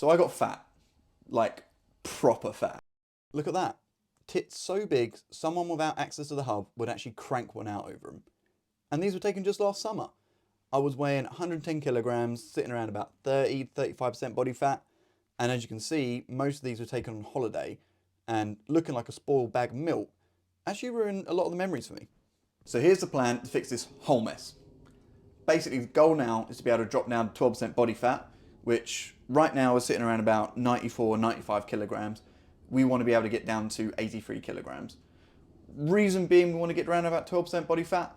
So I got fat, like proper fat. Look at that. Tits so big, someone without access to the hub would actually crank one out over them. And these were taken just last summer. I was weighing 110 kilograms, sitting around about 30, 35% body fat. And as you can see, most of these were taken on holiday and looking like a spoiled bag of milk actually ruined a lot of the memories for me. So here's the plan to fix this whole mess. Basically, the goal now is to be able to drop down to 12% body fat, which right now is sitting around about 94, 95 kilograms. We want to be able to get down to 83 kilograms. Reason being we want to get around about 12% body fat,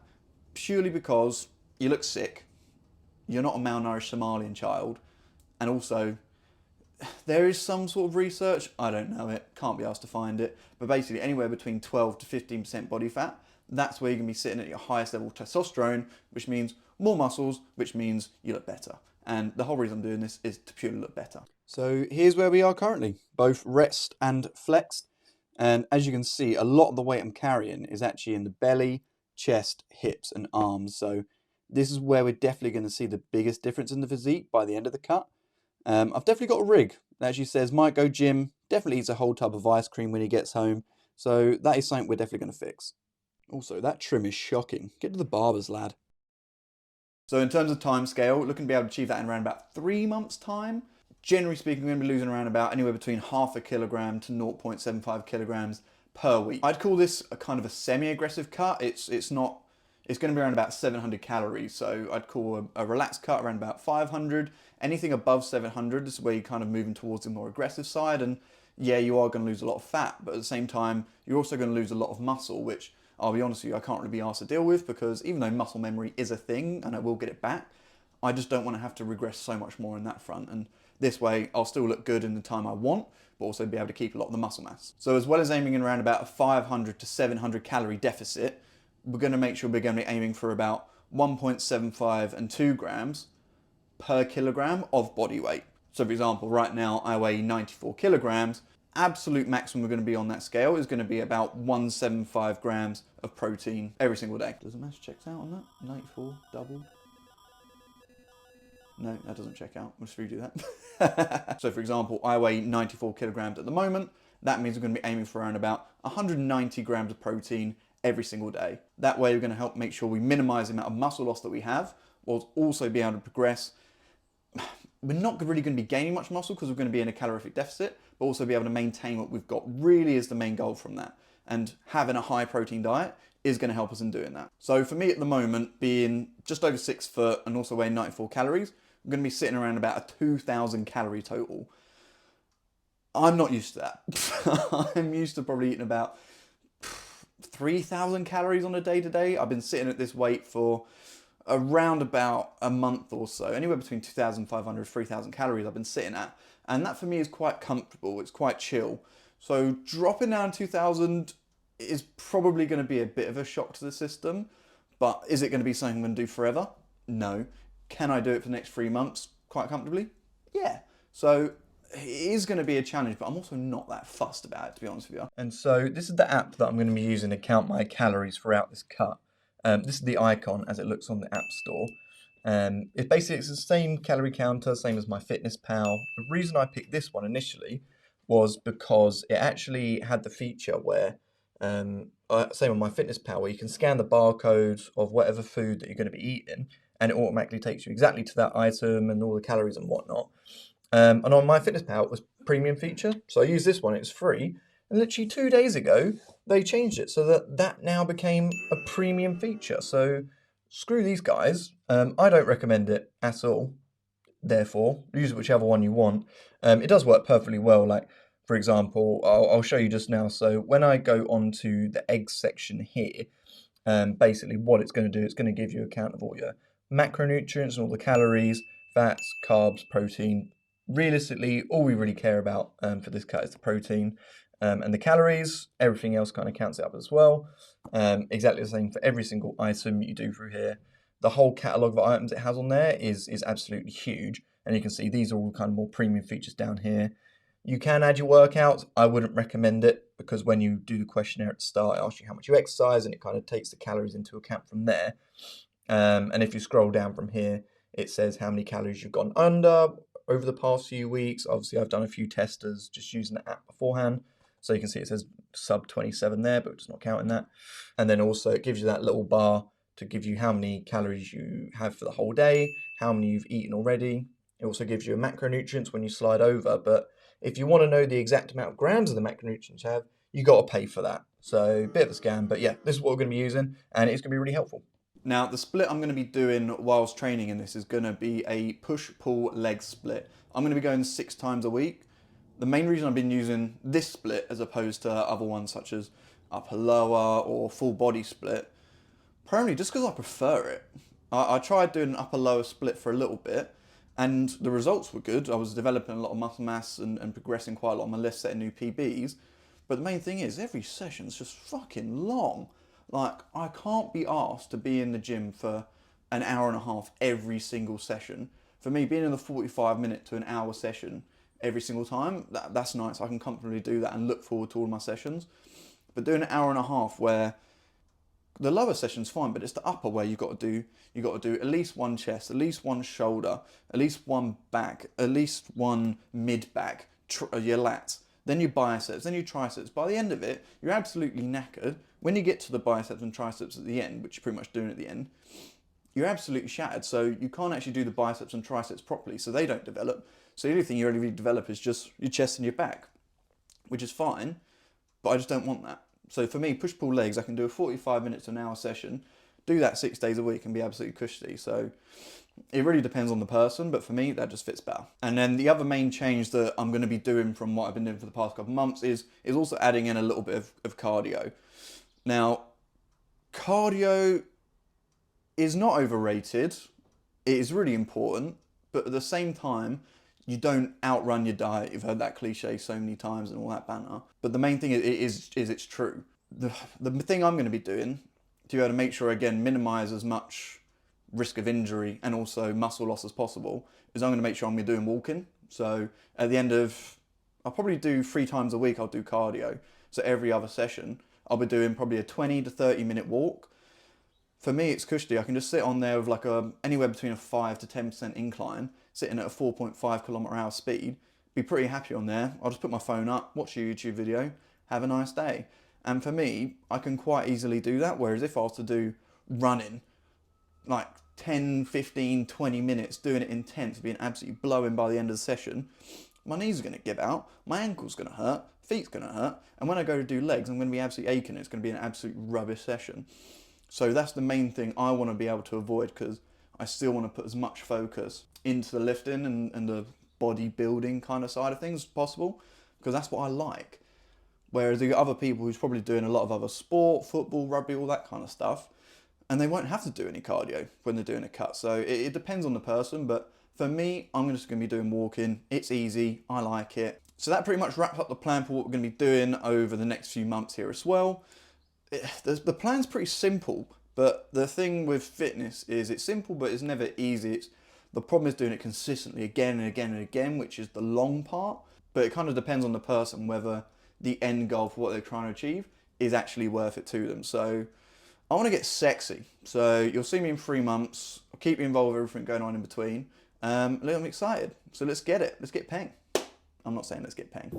purely because you look sick, you're not a malnourished Somalian child, and also there is some sort of research, I don't know it, can't be asked to find it, but basically anywhere between 12 to 15% body fat, that's where you're going to be sitting at your highest level of testosterone, which means more muscles, which means you look better. And the whole reason I'm doing this is to purely look better. So here's where we are currently, both rest and flexed. And as you can see, a lot of the weight I'm carrying is actually in the belly, chest, hips and arms. So this is where we're definitely going to see the biggest difference in the physique by the end of the cut. I've definitely got a rig that actually says, might go gym, definitely eats a whole tub of ice cream when he gets home. So that is something we're definitely going to fix. Also, that trim is shocking. Get to the barbers, lad. So in terms of time scale, looking to be able to achieve that in around about 3 months' time. Generally speaking, we're going to be losing around about anywhere between half a kilogram to 0.75 kilograms per week. I'd call this a kind of a semi-aggressive cut. It's going to be around about 700 calories. So I'd call a relaxed cut around about 500. Anything above 700 is where you're kind of moving towards the more aggressive side. And yeah, you are going to lose a lot of fat, but at the same time, you're also going to lose a lot of muscle, which I'll be honest with you, I can't really be asked to deal with, because even though muscle memory is a thing and I will get it back, I just don't want to have to regress so much more in that front. And this way, I'll still look good in the time I want, but also be able to keep a lot of the muscle mass. So as well as aiming in around about a 500 to 700 calorie deficit, we're going to make sure we're going to be aiming for about 1.75 and 2 grams per kilogram of body weight. So for example, right now I weigh 94 kilograms. Absolute maximum we're going to be on that scale is going to be about 175 grams of protein every single day. Does the maths checks out on that? 94 double? No, that doesn't check out. We'll just redo that. So for example, I weigh 94 kilograms at the moment. That means we're going to be aiming for around about 190 grams of protein every single day. That way we're going to help make sure we minimize the amount of muscle loss that we have, whilst also be able to progress. We're not really going to be gaining much muscle because we're going to be in a calorific deficit, but also be able to maintain what we've got really is the main goal from that. And having a high protein diet is going to help us in doing that. So for me at the moment, being just over 6 foot and also weighing 94 calories, I'm going to be sitting around about a 2,000 calorie total. I'm not used to that. I'm used to probably eating about 3,000 calories on a day-to-day. I've been sitting at this weight for around about a month or so, anywhere between 2,500 3,000 calories I've been sitting at, and that for me is quite comfortable. It's quite chill. So dropping down 2,000 is probably going to be a bit of a shock to the system, but is it going to be something I'm going to do forever? No. Can I do it for the next 3 months quite comfortably? Yeah. So it is going to be a challenge, but I'm also not that fussed about it, to be honest with you. And so this is the app that I'm going to be using to count my calories throughout this cut. This is the icon as it looks on the App Store. It's the same calorie counter, same as MyFitnessPal. The reason I picked this one initially was because it actually had the feature where, same on MyFitnessPal, where you can scan the barcode of whatever food that you're going to be eating, and it automatically takes you exactly to that item and all the calories and whatnot. And on MyFitnessPal, it was premium feature, so I used this one. It's free. And literally 2 days ago, they changed it so that now became a premium feature. So screw these guys. I don't recommend it at all. Therefore, use whichever one you want. It does work perfectly well. Like, for example, I'll show you just now. So when I go onto the eggs section here, basically what it's going to do, it's going to give you a count of all your macronutrients and all the calories, fats, carbs, protein. Realistically, all we really care about for this cut is the protein. And the calories, everything else kind of counts it up as well. Exactly the same for every single item you do through here. The whole catalogue of items it has on there is absolutely huge. And you can see these are all kind of more premium features down here. You can add your workouts. I wouldn't recommend it because when you do the questionnaire at the start, it asks you how much you exercise and it kind of takes the calories into account from there. And if you scroll down from here, it says how many calories you've gone under, over the past few weeks. Obviously, I've done a few testers just using the app beforehand. So you can see it says sub 27 there, but it's not counting that. And then also it gives you that little bar to give you how many calories you have for the whole day, how many you've eaten already. It also gives you a macronutrients when you slide over. But if you want to know the exact amount of grams of the macronutrients you have, you got to pay for that. So a bit of a scam, but yeah, this is what we're going to be using, and it's going to be really helpful. Now, the split I'm going to be doing whilst training in this is going to be a push-pull leg split. I'm going to be going 6 times a week. The main reason I've been using this split as opposed to other ones such as upper-lower or full body split, primarily just because I prefer it. I tried doing an upper-lower split for a little bit, and the results were good. I was developing a lot of muscle mass and progressing quite a lot on my list, setting new PBs. But the main thing is, every session's just fucking long. Like, I can't be asked to be in the gym for an hour and a half every single session. For me, being in the 45-minute to an hour session every single time, that's nice. I can comfortably do that and look forward to all my sessions. But doing an hour and a half where the lower session's fine, but it's the upper where you got to do at least one chest, at least one shoulder, at least one back, at least one mid back, your lats, then your biceps, then your triceps. By the end of it, you're absolutely knackered. When you get to the biceps and triceps at the end, which you're pretty much doing at the end, you're absolutely shattered. So you can't actually do the biceps and triceps properly, so they don't develop. So the only thing you really develop is just your chest and your back, which is fine, but I just don't want that. So for me, push-pull legs, I can do a 45 minutes to an hour session, do that 6 days a week and be absolutely cushy. So it really depends on the person, but for me, that just fits better. And then the other main change that I'm going to be doing from what I've been doing for the past couple of months is also adding in a little bit of cardio. Now, cardio is not overrated. It is really important, but at the same time, you don't outrun your diet. You've heard that cliche so many times and all that banter. But the main thing is it's true. The thing I'm going to be doing to be able to make sure, again, minimize as much risk of injury and also muscle loss as possible is I'm going to make sure I'm going to be doing walking. So at the end of, I'll probably do 3 times a week, I'll do cardio. So every other session, I'll be doing probably a 20 to 30 minute walk. For me, it's cushy. I can just sit on there with like anywhere between a 5 to 10% incline, sitting at a 4.5 kilometer hour speed, be pretty happy on there. I'll just put my phone up, watch a YouTube video, have a nice day. And for me, I can quite easily do that. Whereas if I was to do running, like 10, 15, 20 minutes, doing it intense, being absolutely blowing by the end of the session, my knees are going to give out, my ankle's going to hurt, feet's going to hurt, and when I go to do legs, I'm going to be absolutely aching. It's going to be an absolute rubbish session. So that's the main thing I want to be able to avoid, because I still want to put as much focus into the lifting and the bodybuilding kind of side of things as possible, because that's what I like. Whereas the other people who's probably doing a lot of other sport, football, rugby, all that kind of stuff, and they won't have to do any cardio when they're doing a cut. So it depends on the person, but for me, I'm just going to be doing walking. It's easy, I like it. So that pretty much wraps up the plan for what we're going to be doing over the next few months here as well. The plan's pretty simple, but the thing with fitness is it's simple, but it's never easy. The problem is doing it consistently again and again and again, which is the long part. But it kind of depends on the person whether the end goal for what they're trying to achieve is actually worth it to them. So I want to get sexy. So you'll see me in 3 months. I'll keep you involved with everything going on in between. I'm excited. So let's get it. Let's get paying. I'm not saying let's get paying.